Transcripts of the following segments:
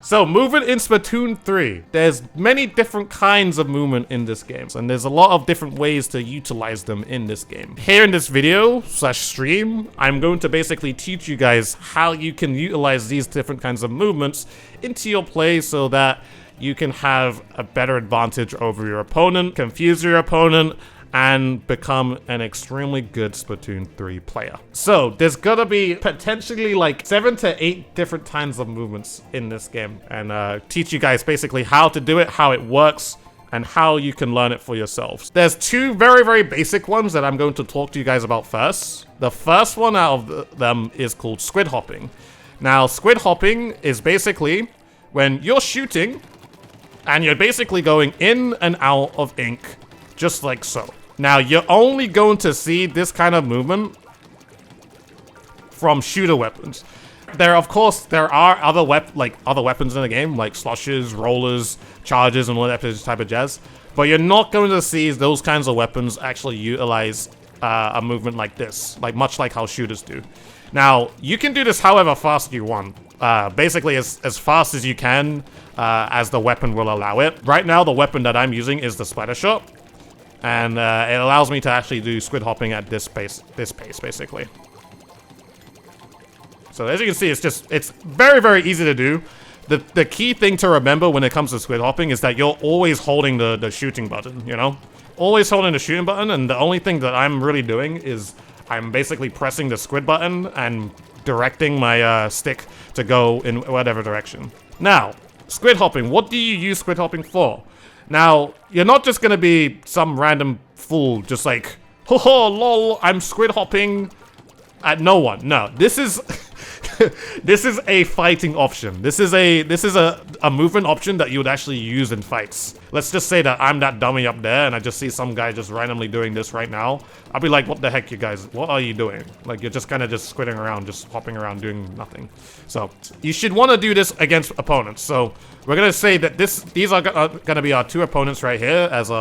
So, movement in Splatoon 3. There's many different kinds of movement in this game, and there's a lot of different ways to utilize them in this game. Here in this video / stream, I'm going to basically teach you guys how you can utilize these different kinds of movements into your play so that you can have a better advantage over your opponent, confuse your opponent, and become an extremely good Splatoon 3 player. So there's gonna be potentially like 7 to 8 different kinds of movements in this game, and teach you guys basically how to do it, how it works, and how you can learn it for yourselves. There's 2 very, very basic ones that I'm going to talk to you guys about first. The first one out of them is called squid hopping. Now, squid hopping is basically when you're shooting and you're basically going in and out of ink just like so. Now, you're only going to see this kind of movement from shooter weapons. There are other weapons in the game, like slushes, rollers, charges, and all that type of jazz. But you're not going to see those kinds of weapons actually utilize a movement like this, much like how shooters do. Now, you can do this however fast you want. Basically as fast as you can, as the weapon will allow it. Right now, the weapon that I'm using is the splatter shot. And it allows me to actually do squid hopping at this pace basically. So as you can see, it's very, very easy to do. The key thing to remember when it comes to squid hopping is that you're always holding the shooting button, you know? Always holding the shooting button, and the only thing that I'm really doing is I'm basically pressing the squid button and directing my stick to go in whatever direction. Now, squid hopping, what do you use squid hopping for? Now, you're not just gonna be some random fool just like, ho ho, lol, I'm squid hopping at no one. No, this is this is a fighting option. This is a movement option that you would actually use in fights. Let's just say that I'm that dummy up there and I just see some guy just randomly doing this right now. I'll be like, what the heck, you guys? What are you doing? Like, you're just kind of just squidding around, just hopping around, doing nothing. So, you should want to do this against opponents. So, we're going to say that these are going to be our 2 opponents right here as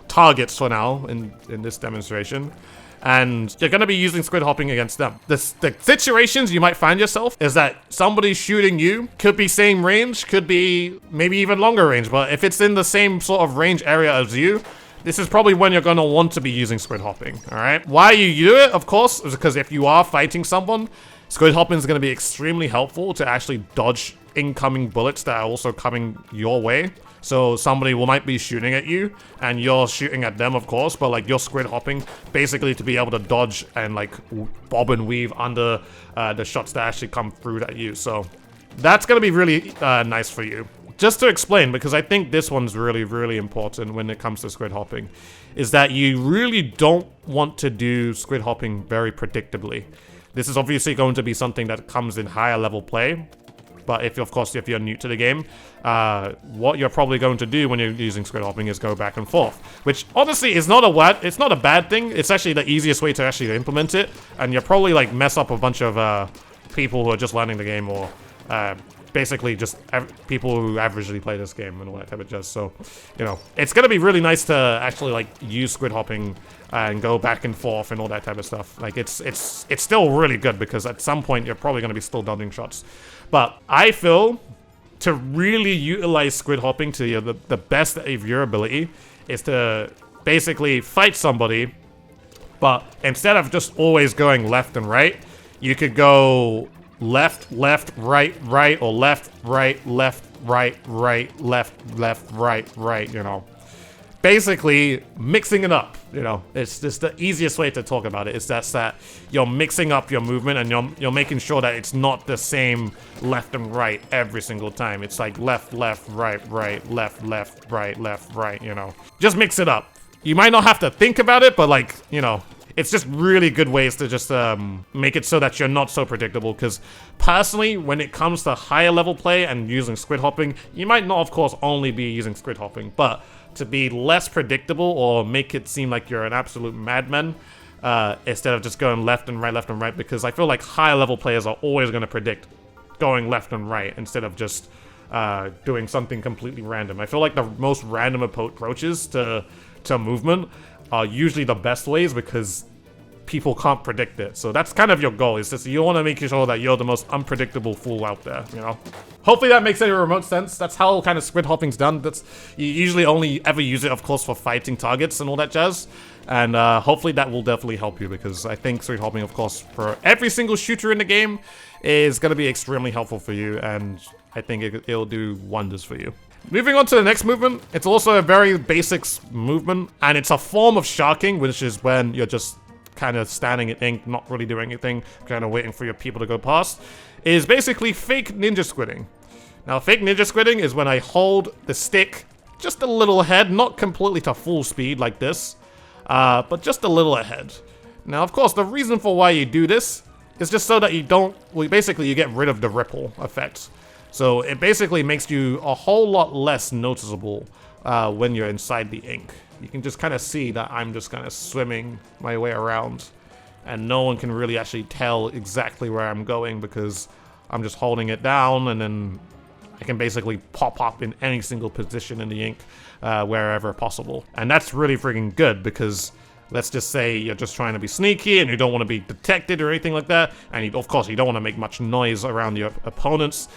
targets for now in this demonstration. And you're going to be using squid hopping against them. The situations you might find yourself is that somebody shooting you could be same range, could be maybe even longer range, but if it's in the same sort of range area as you, this is probably when you're going to want to be using squid hopping, alright? Why you do it, of course, is because if you are fighting someone, squid hopping is going to be extremely helpful to actually dodge incoming bullets that are also coming your way. So somebody might be shooting at you, and you're shooting at them, of course, but like you're squid hopping basically to be able to dodge and like bob and weave under the shots that actually come through at you. So that's gonna be really nice for you. Just to explain, because I think this one's really, really important when it comes to squid hopping, is that you really don't want to do squid hopping very predictably. This is obviously going to be something that comes in higher level play. But if you're new to the game, what you're probably going to do when you're using squid hopping is go back and forth, which honestly is not a bad thing. It's actually the easiest way to actually implement it, and you'll probably like mess up a bunch of people who are just learning the game, or basically just people who averagely play this game and all that type of jazz. So, you know, it's gonna be really nice to actually like use squid hopping and go back and forth and all that type of stuff. Like it's still really good because at some point you're probably gonna be still dodging shots. But I feel to really utilize squid hopping to the best of your ability is to basically fight somebody, but instead of just always going left and right, you could go left, left, right, right, or left, right, left, right, right, left, left, right, right, you know. Basically, mixing it up, you know. It's just the easiest way to talk about it. It's that you're mixing up your movement and you're making sure that it's not the same left and right every single time. It's like left, left, right, right, left, left, right, left, right, you know. Just mix it up. You might not have to think about it, but like, you know, it's just really good ways to just make it so that you're not so predictable. Because personally, when it comes to higher level play and using squid hopping, you might not, of course, only be using squid hopping, but to be less predictable or make it seem like you're an absolute madman, instead of just going left and right, because I feel like higher level players are always going to predict going left and right instead of just doing something completely random. I feel like the most random approaches to movement are usually the best ways, because people can't predict it. So that's kind of your goal. Is just you want to make sure that you're the most unpredictable fool out there, you know? Hopefully that makes any remote sense. That's how kind of squid hopping's done. You usually only ever use it, of course, for fighting targets and all that jazz. And hopefully that will definitely help you, because I think squid hopping, of course, for every single shooter in the game is going to be extremely helpful for you, and I think it'll do wonders for you. Moving on to the next movement, it's also a very basic movement, and it's a form of sharking, which is when you're just kind of standing in ink, not really doing anything, kind of waiting for your people to go past, is basically fake ninja squidding. Now, fake ninja squidding is when I hold the stick just a little ahead, not completely to full speed like this, but just a little ahead. Now, of course, the reason for why you do this is just so that you don't, well, basically you get rid of the ripple effect. So it basically makes you a whole lot less noticeable when you're inside the ink. You can just kind of see that I'm just kind of swimming my way around, and no one can really actually tell exactly where I'm going, because I'm just holding it down, and then I can basically pop up in any single position in the ink wherever possible. And that's really freaking good, because let's just say you're just trying to be sneaky and you don't want to be detected or anything like that, and of course you don't want to make much noise around your opponents.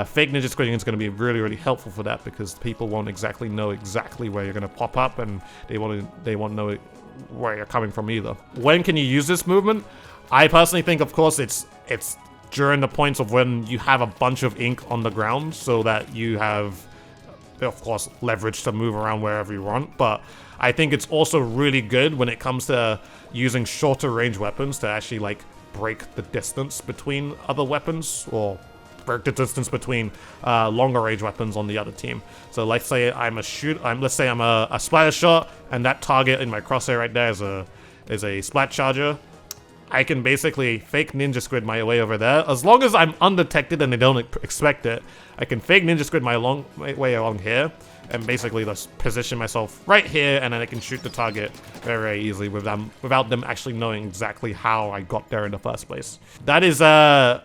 Fake ninja squidding is going to be really, really helpful for that, because people won't exactly know exactly where you're going to pop up, and they won't know where you're coming from either. When can you use this movement? I personally think, of course, it's during the points of when you have a bunch of ink on the ground, so that you have, of course, leverage to move around wherever you want. But I think it's also really good when it comes to using shorter range weapons to actually like break the distance between other weapons, or break the distance between longer range weapons on the other team. So let's say I'm a splatter shot, and that target in my crosshair right there is a splat charger. I can basically fake ninja squid my way over there. As long as I'm undetected and they don't expect it, I can fake ninja squid my way along here, and basically just position myself right here, and then I can shoot the target very, very easily without them actually knowing exactly how I got there in the first place. That is a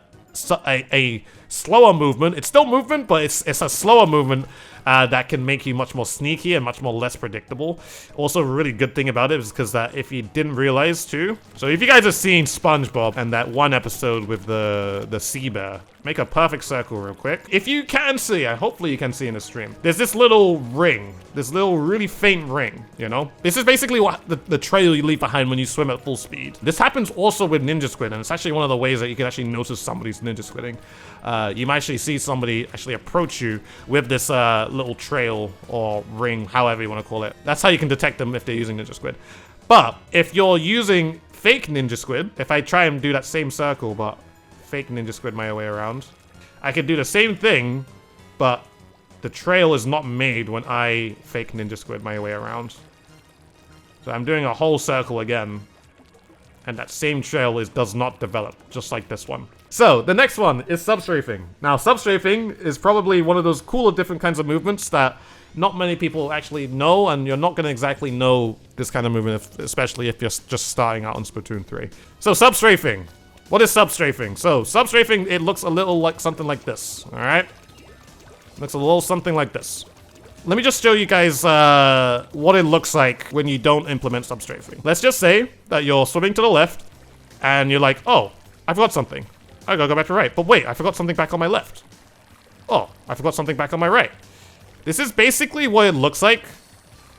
slower movement. It's still movement, but it's a slower movement that can make you much more sneaky and much more less predictable. Also, a really good thing about it is because that if you didn't realize too, so if you guys have seen SpongeBob and that one episode with the sea bear, make a perfect circle real quick. If you can see, hopefully you can see in the stream, there's this little ring, this little really faint ring, you know? This is basically what the trail you leave behind when you swim at full speed. This happens also with ninja squid, and it's actually one of the ways that you can actually notice somebody's ninja squidding. You might actually see somebody actually approach you with this little trail or ring, however you want to call it. That's how you can detect them if they're using ninja squid. But if you're using fake ninja squid, if I try and do that same circle, but fake ninja squid my way around, I could do the same thing, but the trail is not made when I fake ninja squid my way around. So I'm doing a whole circle again, and that same trail does not develop, just like this one. So the next one is Sub Strafing. Now, Sub Strafing is probably one of those cooler different kinds of movements that not many people actually know, and you're not going to exactly know this kind of movement, especially if you're just starting out on Splatoon 3. So Sub Strafing. What is Sub Strafing? So Sub Strafing, it looks a little like something like this, all right? Looks a little something like this. Let me just show you guys what it looks like when you don't implement Sub Strafing. Let's just say that you're swimming to the left, and you're like, oh, I forgot something. I gotta go back to right. But wait, I forgot something back on my left. Oh, I forgot something back on my right. This is basically what it looks like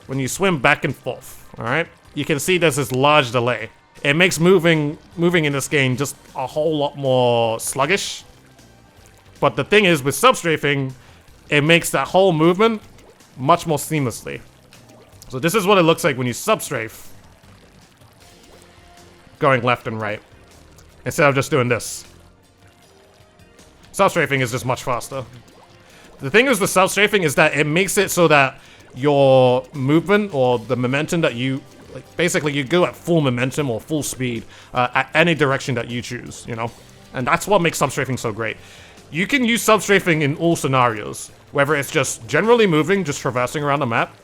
when you swim back and forth, all right? You can see there's this large delay. It makes moving in this game just a whole lot more sluggish. But the thing is, with Sub Strafing, it makes that whole movement much more seamlessly. So this is what it looks like when you Sub Strafe, going left and right, instead of just doing this. Sub Strafing is just much faster. The thing is with Sub Strafing is that it makes it so that your movement or the momentum that you, like, basically you go at full momentum or full speed at any direction that you choose, you know? And that's what makes Sub Strafing so great. You can use Sub Strafing in all scenarios, whether it's just generally moving, just traversing around the map,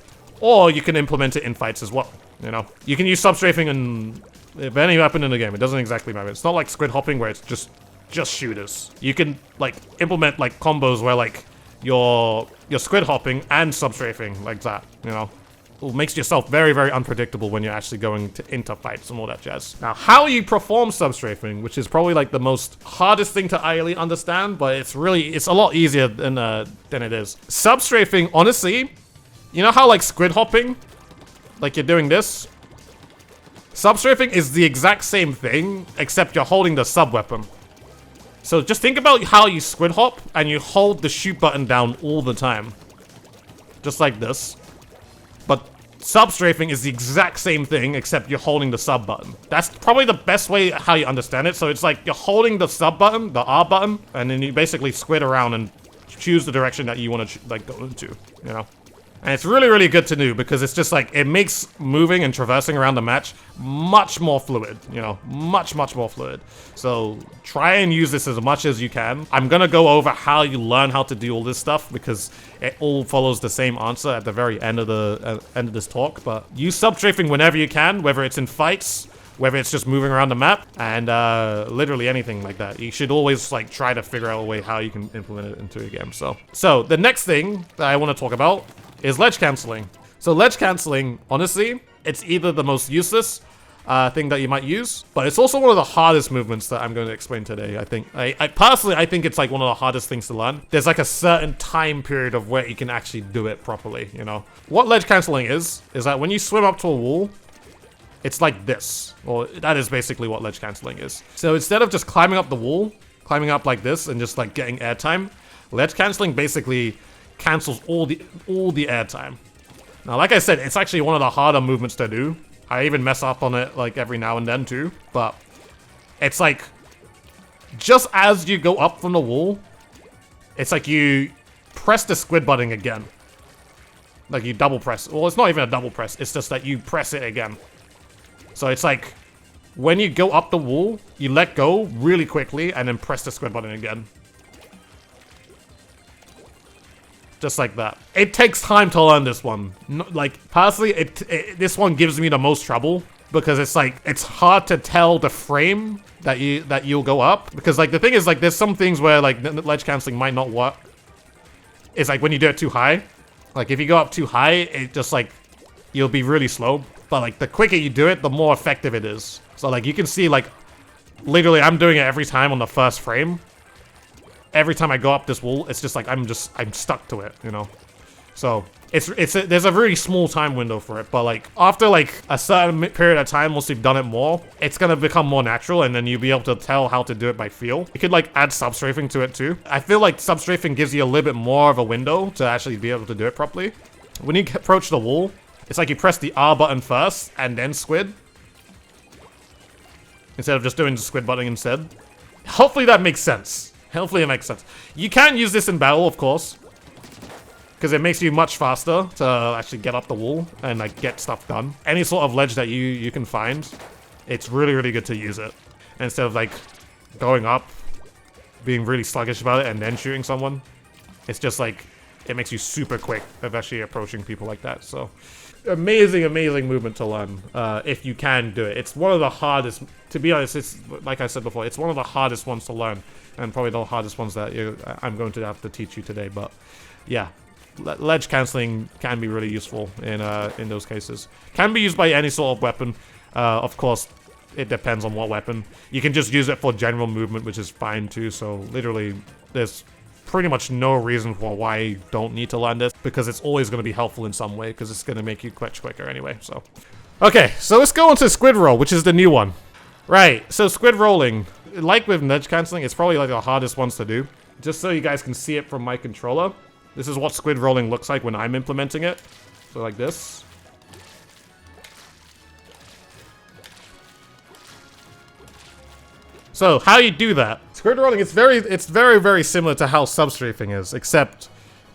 or you can implement it in fights as well, you know? You can use Sub Strafing in any weapon in the game. It doesn't exactly matter. It's not like Squid Hopping where it's just shooters. You can like implement like combos where like you're Squid Hopping and Sub Strafing like that, you know? makes yourself very, very unpredictable when you're actually going into fights and all that jazz. Now, how you perform sub strafing, which is probably like the most hardest thing to really understand, but it's a lot easier than it is. Sub strafing, honestly, you know how like squid hopping, like you're doing this? Sub strafing is the exact same thing, except you're holding the sub weapon. So just think about how you squid hop and you hold the shoot button down all the time. Just like this. But sub strafing is the exact same thing, except you're holding the sub button. That's probably the best way how you understand it. So it's like you're holding the sub button, the R button, and then you basically squid around and choose the direction that you want to like go into, you know? And it's really, really good to do because it's just like, it makes moving and traversing around the match much more fluid, you know, much, much more fluid. So try and use this as much as you can. I'm going to go over how you learn how to do all this stuff because it all follows the same answer at the very end of the end of this talk. But use sub strafing whenever you can, whether it's in fights, whether it's just moving around the map, and literally anything like that. You should always like try to figure out a way how you can implement it into a game. So the next thing that I want to talk about is ledge canceling. So ledge canceling, honestly, it's either the most useless thing that you might use, but it's also one of the hardest movements that I'm going to explain today, I think. I personally, I think it's like one of the hardest things to learn. There's like a certain time period of where you can actually do it properly, you know? What ledge canceling is that when you swim up to a wall, it's like this. Or that is basically what ledge canceling is. So instead of just climbing up the wall, climbing up like this and just like getting airtime, ledge canceling basically cancels all the airtime. Now, like I said, it's actually one of the harder movements to do. I even mess up on it like every now and then too, but it's like just as you go up from the wall, it's like you press the squid button again. Like you double press. Well, it's not even a double press. It's just that you press it again. So it's like when you go up the wall, you let go really quickly and then press the squid button again. Just like that. It takes time to learn this one. Like, personally, this one gives me the most trouble because it's like, it's hard to tell the frame that you'll go up. Because like, the thing is like, there's some things where like ledge canceling might not work. It's like when you do it too high. Like if you go up too high, it just like, you'll be really slow. But like the quicker you do it, the more effective it is. So like you can see like, literally I'm doing it every time on the first frame. Every time I go up this wall, it's just like I'm stuck to it, you know. So there's a really small time window for it, but like after like a certain period of time, once you've done it more, it's gonna become more natural, and then you'll be able to tell how to do it by feel. You could like add sub strafing to it too. I feel like sub strafing gives you a little bit more of a window to actually be able to do it properly. When you approach the wall, it's like you press the R button first and then squid, instead of just doing the squid button instead. Hopefully that makes sense. Hopefully it makes sense. You can use this in battle, of course, because it makes you much faster to actually get up the wall and like get stuff done. Any sort of ledge that you can find, it's really, really good to use it. And instead of like going up, being really sluggish about it and then shooting someone, it's just like, it makes you super quick of actually approaching people like that. So amazing, amazing movement to learn if you can do it. It's one of the hardest, to be honest, it's like I said before, it's one of the hardest ones to learn. And probably the hardest ones that I'm going to have to teach you today. But yeah, ledge canceling can be really useful in those cases. Can be used by any sort of weapon. Of course, it depends on what weapon. You can just use it for general movement, which is fine too. So literally, there's pretty much no reason for why you don't need to learn this, because it's always going to be helpful in some way, because it's going to make you much quicker anyway. So, okay, so let's go on to Squid Roll, which is the new one. Right, so Squid Rolling. Like with ledge canceling, it's probably like the hardest ones to do. Just so you guys can see it from my controller, this is what squid rolling looks like when I'm implementing it. So like this. So how you do that? Squid rolling, it's very, very similar to how sub strafing is, except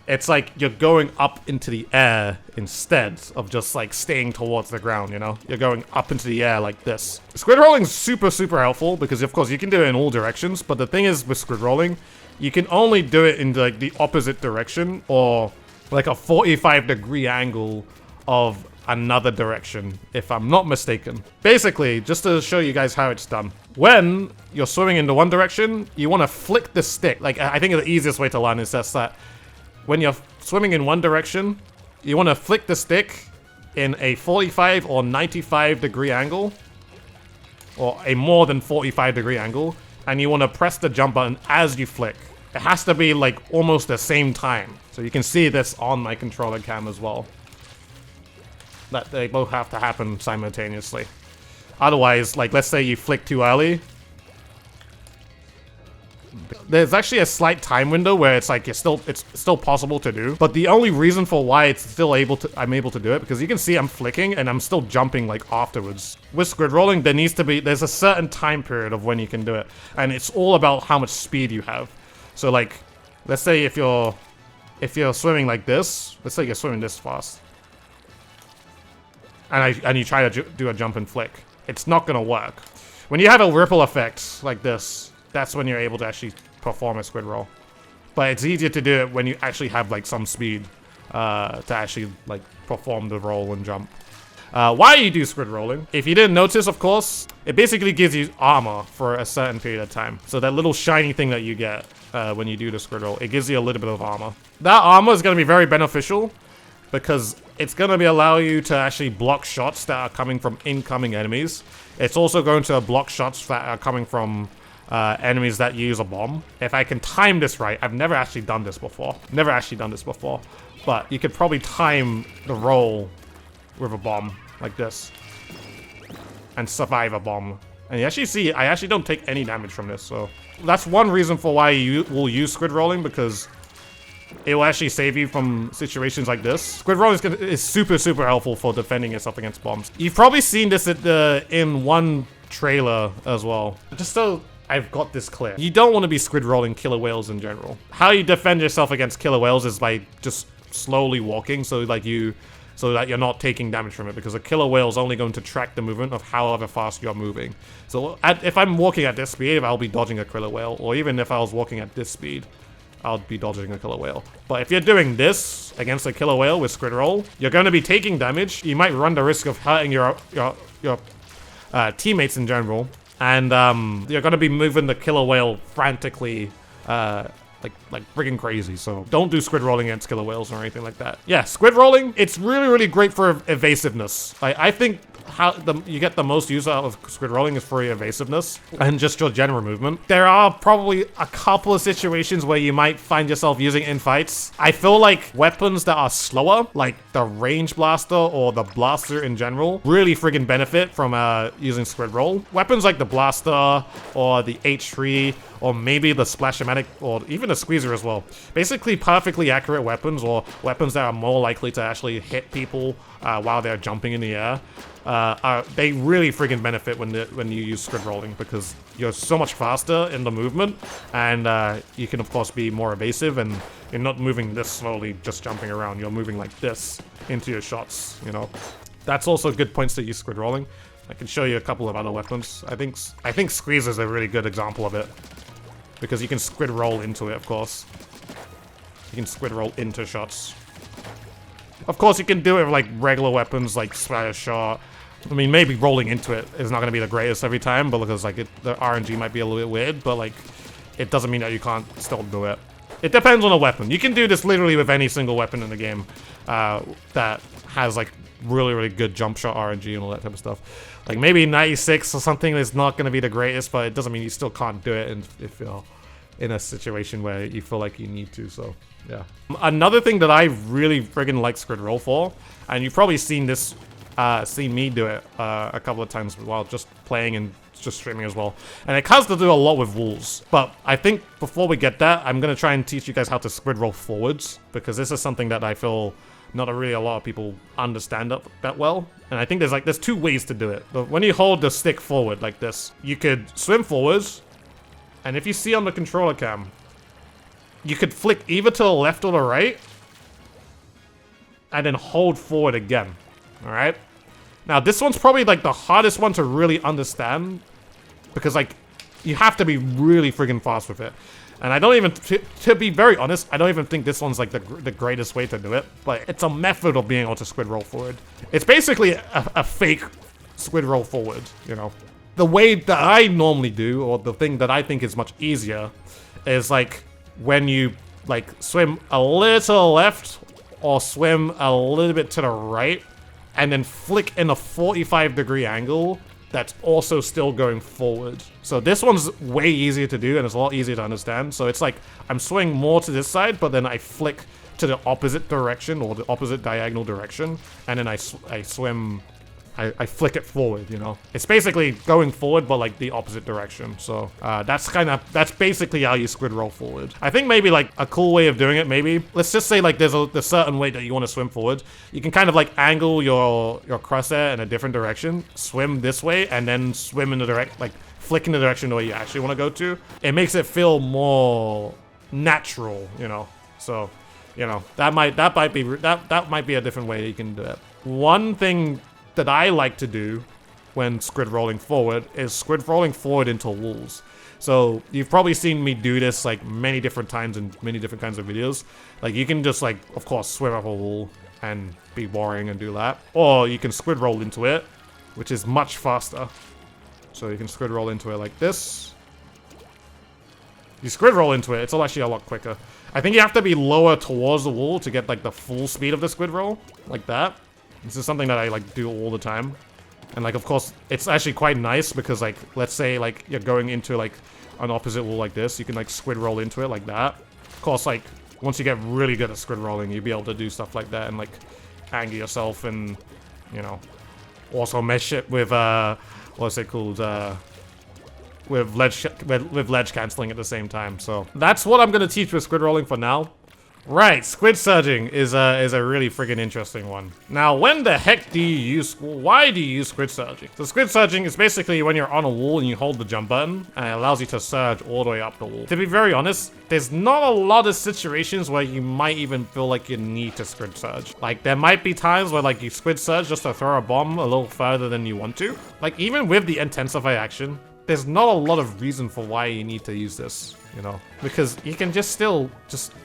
it's like you're going up into the air instead of just like staying towards the ground, you know? You're going up into the air like this. Squid rolling is super, super helpful because of course you can do it in all directions, but the thing is with squid rolling, you can only do it in like the opposite direction or like a 45-degree angle of another direction, if I'm not mistaken. Basically, just to show you guys how it's done. When you're swimming into one direction, you want to flick the stick. Like, I think the easiest way to learn is just that when you're swimming in one direction, you want to flick the stick in a 45 or 95 degree angle, or a more than 45 degree angle, and you want to press the jump button as you flick. It has to be like almost the same time. So you can see this on my controller cam as well. That they both have to happen simultaneously. Otherwise, like let's say you flick too early, there's actually a slight time window where it's like it's still possible to do. But the only reason for why it's still I'm able to do it, because you can see I'm flicking and I'm still jumping like afterwards. With squid rolling, there's a certain time period of when you can do it, and it's all about how much speed you have. So like, let's say if you're swimming like this, let's say you're swimming this fast, and you try to do a jump and flick, it's not gonna work. When you have a ripple effect like this, that's when you're able to actually perform a squid roll. But it's easier to do it when you actually have like some speed to actually like perform the roll and jump. Why you do squid rolling? If you didn't notice, of course, it basically gives you armor for a certain period of time. So that little shiny thing that you get when you do the squid roll, it gives you a little bit of armor. That armor is going to be very beneficial because it's going to be allow you to actually block shots that are coming from incoming enemies. It's also going to block shots that are coming from enemies that use a bomb. If I can time this right, I've never actually done this before. But you could probably time the roll with a bomb like this and survive a bomb. And you actually see, I actually don't take any damage from this, so that's one reason for why you will use squid rolling, because it will actually save you from situations like this. Squid rolling is super, super helpful for defending yourself against bombs. You've probably seen this in one trailer as well. Just so I've got this clear. You don't want to be squid rolling killer whales in general. How you defend yourself against killer whales is by just slowly walking, so that you're not taking damage from it, because a killer whale is only going to track the movement of however fast you're moving. So if I'm walking at this speed, I'll be dodging a killer whale, or even if I was walking at this speed, I'll be dodging a killer whale. But if you're doing this against a killer whale with squid roll, you're going to be taking damage. You might run the risk of hurting your teammates in general, and you're going to be moving the killer whale frantically, like freaking crazy. So don't do squid rolling against killer whales or anything like that. Yeah, squid rolling, it's really, really great for evasiveness. I think how you get the most use out of squid rolling is for your evasiveness and just your general movement. There are probably a couple of situations where you might find yourself using in fights. I feel like weapons that are slower, like the range blaster or the blaster in general, really friggin' benefit from using squid roll. Weapons like the blaster or the H3 or maybe the Splash-O-Matic or even the Squeezer as well. Basically perfectly accurate weapons, or weapons that are more likely to actually hit people while they're jumping in the air. They really friggin' benefit when you use squid rolling, because you're so much faster in the movement, and you can of course be more evasive, and you're not moving this slowly just jumping around. You're moving like this into your shots, you know. That's also good points to use squid rolling. I can show you a couple of other weapons. I think Squeeze is a really good example of it, because you can squid roll into it, of course. You can squid roll into shots. Of course, you can do it with like regular weapons like Splatter Shot. I mean, maybe rolling into it is not going to be the greatest every time, but because like the RNG might be a little bit weird, but like it doesn't mean that you can't still do it. It depends on the weapon. You can do this literally with any single weapon in the game that has like really, really good jump shot RNG and all that type of stuff. Like maybe 96 or something is not going to be the greatest, but it doesn't mean you still can't do it if you're in a situation where you feel like you need to, so yeah. Another thing that I really friggin' like squid roll for, and you've probably seen this, seen me do it a couple of times while just playing and just streaming as well, and it has to do a lot with walls. But I think before we get that, I'm gonna try and teach you guys how to squid roll forwards, because this is something that I feel not really a lot of people understand that well. And I think there's two ways to do it. But when you hold the stick forward like this, you could swim forwards, and if you see on the controller cam, you could flick either to the left or the right, and then hold forward again. Alright? Now this one's probably like the hardest one to really understand, because like you have to be really friggin' fast with it. And I don't even, to be very honest, I don't even think this one's like the greatest way to do it, but it's a method of being able to squid roll forward. It's basically a fake squid roll forward, you know. The way that I normally do, or the thing that I think is much easier, is like when you like swim a little left or swim a little bit to the right, and then flick in a 45-degree angle that's also still going forward. So this one's way easier to do and it's a lot easier to understand. So it's like I'm swinging more to this side, but then I flick to the opposite direction or the opposite diagonal direction, and then I swim. I flick it forward, you know? It's basically going forward, but like the opposite direction. So that's basically how you squid roll forward. I think maybe like a cool way of doing it, maybe, let's just say like there's a certain way that you want to swim forward. You can kind of like angle your crosshair in a different direction, swim this way, and then swim in the flick in the direction where you actually want to go to. It makes it feel more natural, you know? So, you know, that might be a different way you can do it. One thing that I like to do when squid rolling forward is squid rolling forward into walls. So you've probably seen me do this like many different times in many different kinds of videos. Like you can just like, of course, swim up a wall and be boring and do that. Or you can squid roll into it, which is much faster. So you can squid roll into it like this. You squid roll into it, it's actually a lot quicker. I think you have to be lower towards the wall to get like the full speed of the squid roll, like that. This is something that I like do all the time. And like, of course, it's actually quite nice because like, let's say like you're going into like an opposite wall like this, you can like squid roll into it like that. Of course, like once you get really good at squid rolling, you'll be able to do stuff like that and like angle yourself and, you know, also mesh it with, what's it called? With ledge canceling at the same time. So that's what I'm going to teach with squid rolling for now. Right, squid surging is a really friggin' interesting one. Now, when the heck do you use, why do you use squid surging? So squid surging is basically when you're on a wall and you hold the jump button, and it allows you to surge all the way up the wall. To be very honest, there's not a lot of situations where you might even feel like you need to squid surge. Like, there might be times where like you squid surge just to throw a bomb a little further than you want to. Like, even with the intensify action, there's not a lot of reason for why you need to use this, you know? Because you can just still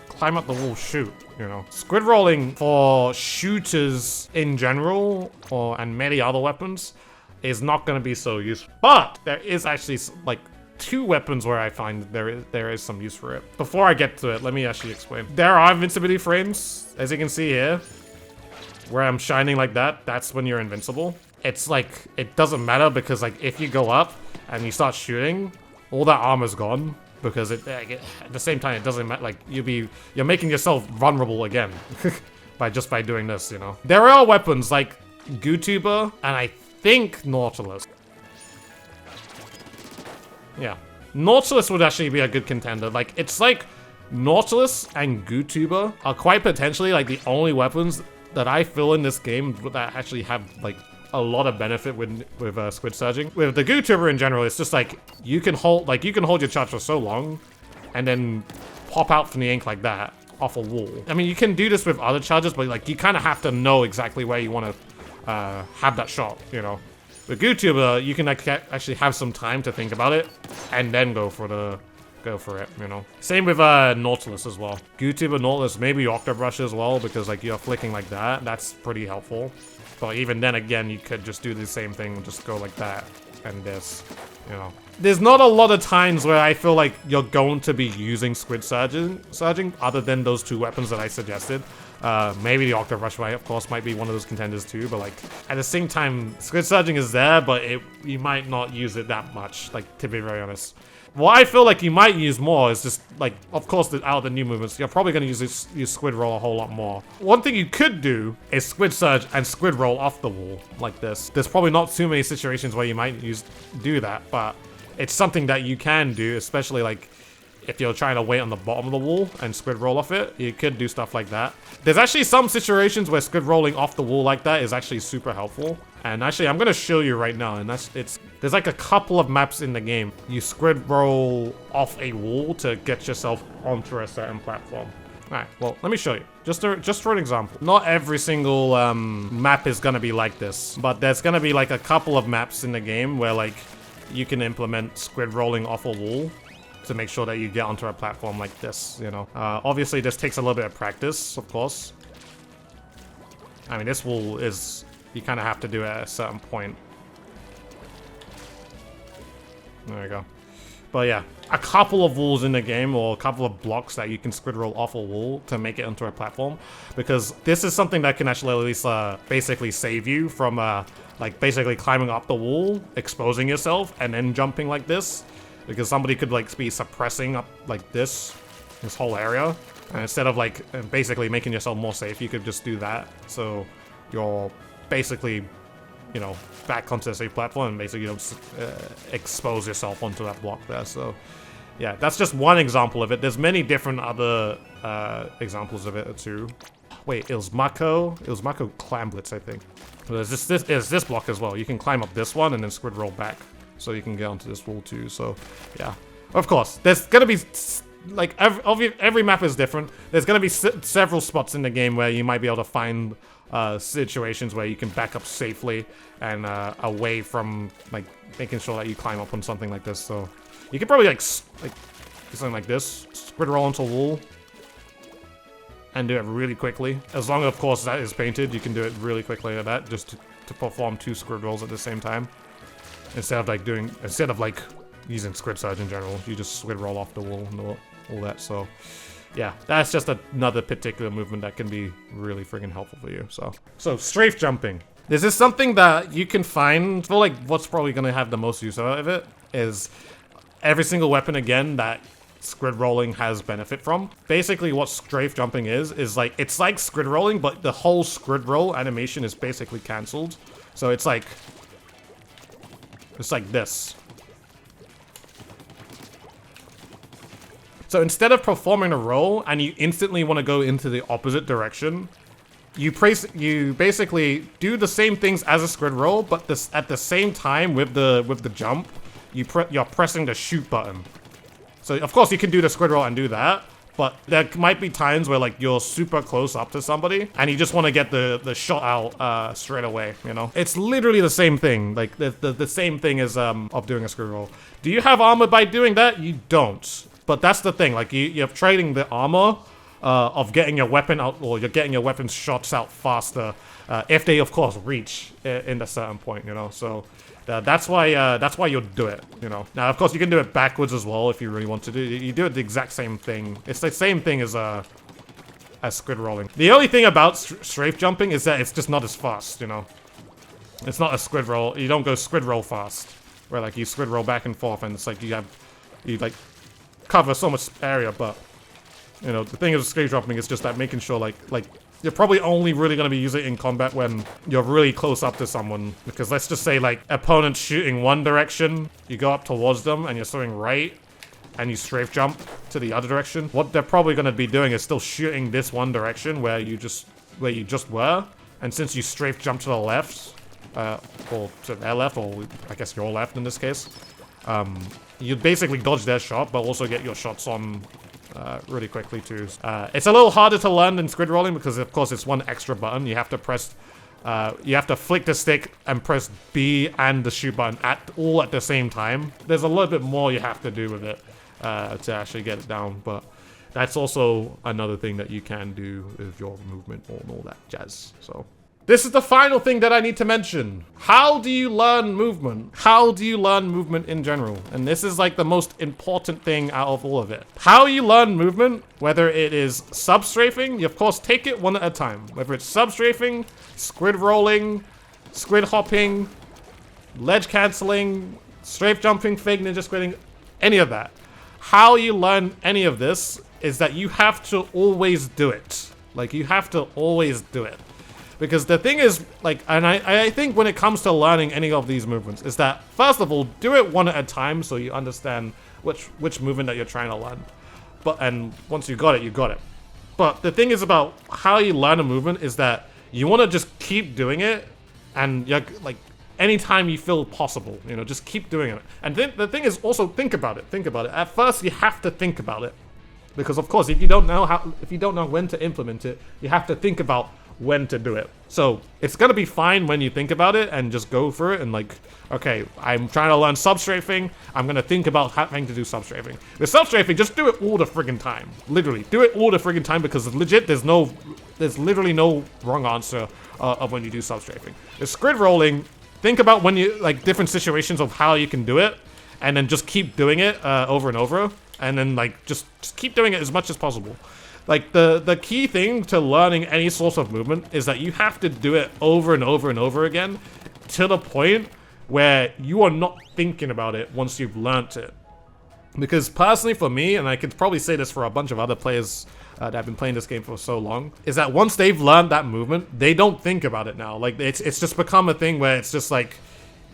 climb up the wall, shoot, you know. Squid rolling for shooters in general, and many other weapons, is not going to be so useful. But there is actually like 2 weapons where I find there is some use for it. Before I get to it, let me actually explain. There are invincibility frames, as you can see here, where I'm shining like that. That's when you're invincible. It's like, it doesn't matter because like if you go up and you start shooting, all that armor's gone. Because at the same time, it doesn't matter. Like you're making yourself vulnerable again by doing this. You know, there are weapons like GooTuber and I think Nautilus. Yeah, Nautilus would actually be a good contender. Like it's like Nautilus and GooTuber are quite potentially like the only weapons that I feel in this game that actually have like a lot of benefit with squid surging. With the GooTuber in general, it's just like you can hold your charge for so long and then pop out from the ink like that off a wall. I mean, you can do this with other charges, but like you kind of have to know exactly where you want to have that shot, you know. With GooTuber, you can like actually have some time to think about it and then go for it, you know. Same with Nautilus as well. GooTuber, Nautilus, maybe Octobrush as well, because like you're flicking like that. That's pretty helpful. But even then again, you could just do the same thing, just go like that and this, you know. There's not a lot of times where I feel like you're going to be using squid surging other than those 2 weapons that I suggested. Maybe the Octobrush, of course, might be one of those contenders too, but like at the same time, squid surging is there, but you might not use it that much, like to be very honest. What I feel like you might use more is just, like, of course, out of the new movements, you're probably going to use Squid Roll a whole lot more. One thing you could do is Squid Surge and Squid Roll off the wall, like this. There's probably not too many situations where you might do that, but it's something that you can do, especially, like, if you're trying to wait on the bottom of the wall and squid roll off it, you could do stuff like that. There's actually some situations where squid rolling off the wall like that is actually super helpful. And actually, I'm gonna show you right now, and there's like a couple of maps in the game. You squid roll off a wall to get yourself onto a certain platform. Alright, well, let me show you. Just for an example. Not every single map is gonna be like this, but there's gonna be like a couple of maps in the game where like you can implement squid rolling off a wall to make sure that you get onto a platform like this, you know. Obviously, this takes a little bit of practice, of course. I mean, this wall is, you kind of have to do it at a certain point. There we go. But yeah, a couple of walls in the game or a couple of blocks that you can squid roll off a wall to make it onto a platform, because this is something that can actually at least basically save you from like basically climbing up the wall, exposing yourself, and then jumping like this, because somebody could like be suppressing up like this whole area, and instead of like basically making yourself more safe, you could just do that. So you're basically, you know, back onto the safe platform and basically you don't expose yourself onto that block there. So yeah, that's just one example of it. There's many different other examples of it too. Wait, it was Mako Clam Blitz, I think. So there's this block as well. You can climb up this one and then squid roll back, so you can get onto this wall too. So yeah, of course, there's gonna be like every map is different. There's gonna be several spots in the game where you might be able to find situations where you can back up safely and away from like making sure that you climb up on something like this. So you could probably like do something like this, squid roll onto a wall, and do it really quickly. As long as, of course, that is painted, you can do it really quickly like that, just to perform 2 squid rolls at the same time. Instead of like using Squid Surge in general, you just squid roll off the wall and all that. So yeah, that's just another particular movement that can be really friggin' helpful for you. So strafe jumping. This is something that you can find. I feel like what's probably gonna have the most use out of it is every single weapon again that squid rolling has benefit from. Basically what strafe jumping is like, it's like squid rolling, but the whole squid roll animation is basically cancelled. So it's like this. So instead of performing a roll and you instantly want to go into the opposite direction, you basically do the same things as a squid roll, but at the same time with the jump, you're pressing the shoot button. So of course you can do the squid roll and do that, but there might be times where like you're super close up to somebody and you just want to get the shot out straight away, you know? It's literally the same thing, like the same thing as of doing a squid roll. Do you have armor by doing that? You don't. But that's the thing, like you're trading the armor of getting your weapon out, or you're getting your weapon's shots out faster if they of course reach in a certain point, you know? So that's why you'll do it, you know. Now, of course, you can do it backwards as well if you really want to do it. You do it the exact same thing. It's the same thing as squid rolling. The only thing about strafe jumping is that it's just not as fast, you know. It's not a squid roll. You don't go squid roll fast, where like you squid roll back and forth, and it's like you like cover so much area. But you know, the thing is with strafe jumping is just that making sure like you're probably only really going to be using it in combat when you're really close up to someone. Because let's just say, like, opponent's shooting one direction, you go up towards them, and you're swinging right, and you strafe jump to the other direction. What they're probably going to be doing is still shooting this one direction where you just were. And since you strafe jump to the left, or to their left, or I guess your left in this case, you basically dodge their shot, but also get your shots on really quickly too. It's a little harder to learn than squid rolling because of course it's one extra button. You have to press, you have to flick the stick and press B and the shoot button all at the same time. There's a little bit more you have to do with it to actually get it down, but that's also another thing that you can do with your movement and all that jazz. So this is the final thing that I need to mention. How do you learn movement? How do you learn movement in general? And this is like the most important thing out of all of it. How you learn movement, whether it is sub strafing, you of course take it one at a time. Whether it's sub strafing, squid rolling, squid hopping, ledge canceling, strafe jumping, fake ninja squidding, any of that. How you learn any of this is that you have to always do it. Like, you have to always do it. Because the thing is, like, and I think when it comes to learning any of these movements, is that, first of all, do it one at a time so you understand which movement that you're trying to learn. And once you got it, you got it. But the thing is about how you learn a movement is that you want to just keep doing it, and you're, like, anytime you feel possible, you know, just keep doing it. And then the thing is also think about it. Think about it. At first, you have to think about it. Because, of course, if you don't know when to implement it, you have to think about when to do it. So it's gonna be fine when you think about it and just go for it and like, okay, I'm trying to learn sub strafing, I'm gonna think about having to do sub strafing. With sub strafing, just do it all the friggin' time. Literally, do it all the friggin' time because legit, there's literally no wrong answer of when you do sub strafing. With squid rolling, think about when you, like, different situations of how you can do it, and then just keep doing it over and over, and then like just keep doing it as much as possible. Like the key thing to learning any sort of movement is that you have to do it over and over and over again to the point where you are not thinking about it once you've learnt it. Because personally for me, and I could probably say this for a bunch of other players that have been playing this game for so long, is that once they've learned that movement, they don't think about it now. Like it's just become a thing where it's just like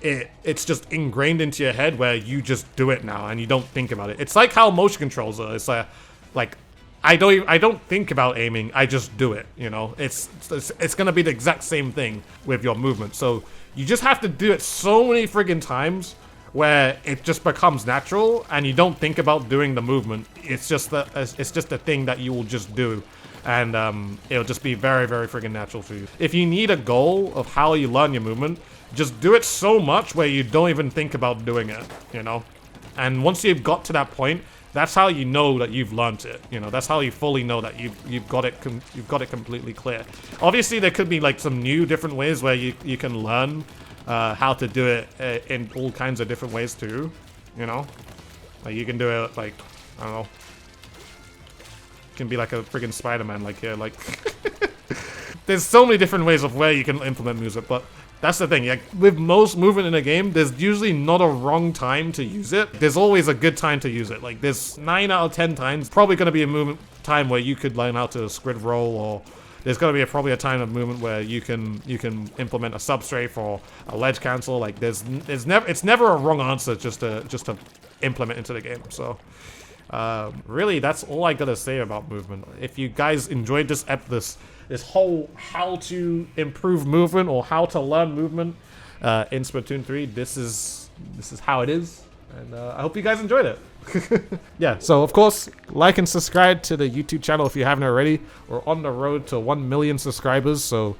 it's just ingrained into your head where you just do it now and you don't think about it. It's like how motion controls are. It's like I don't think about aiming, I just do it, you know? It's gonna be the exact same thing with your movement. So you just have to do it so many friggin' times where it just becomes natural and you don't think about doing the movement. It's just a thing that you will just do, and it'll just be very, very friggin' natural for you. If you need a goal of how you learn your movement, just do it so much where you don't even think about doing it, you know? And once you've got to that point, that's how you know that you've learned it. You know, that's how you fully know that you've got it completely clear. Obviously, there could be like some new different ways where you can learn how to do it in all kinds of different ways too. You know, like you can do it like, I don't know, you can be like a friggin' Spider-Man like here. Like there's so many different ways of where you can implement music, but that's the thing, like, with most movement in a game, there's usually not a wrong time to use it. There's always a good time to use it. Like, there's 9 out of 10 times, probably going to be a movement time where you could learn how to Squid Roll, or there's going to be probably a time of movement where you can implement a Sub Strafe or a ledge cancel. Like, it's never a wrong answer just to implement into the game. So, really, that's all I gotta say about movement. If you guys enjoyed this whole how to improve movement or how to learn movement in Splatoon 3, this is how it is, and I hope you guys enjoyed it. Yeah, so of course, like and subscribe to the YouTube channel if you haven't already. We're on the road to 1 million subscribers, so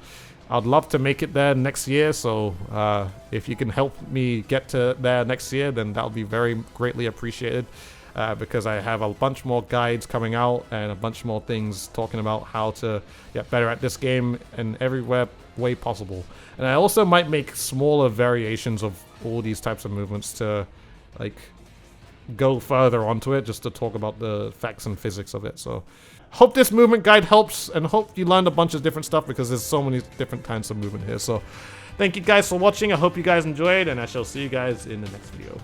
I'd love to make it there next year. So if you can help me get to there next year, then that'll be very greatly appreciated. Because I have a bunch more guides coming out and a bunch more things talking about how to get better at this game in every way possible. And I also might make smaller variations of all these types of movements to like go further onto it, just to talk about the facts and physics of it. So hope this movement guide helps, and hope you learned a bunch of different stuff, because there's so many different kinds of movement here. So thank you guys for watching. I hope you guys enjoyed, and I shall see you guys in the next video.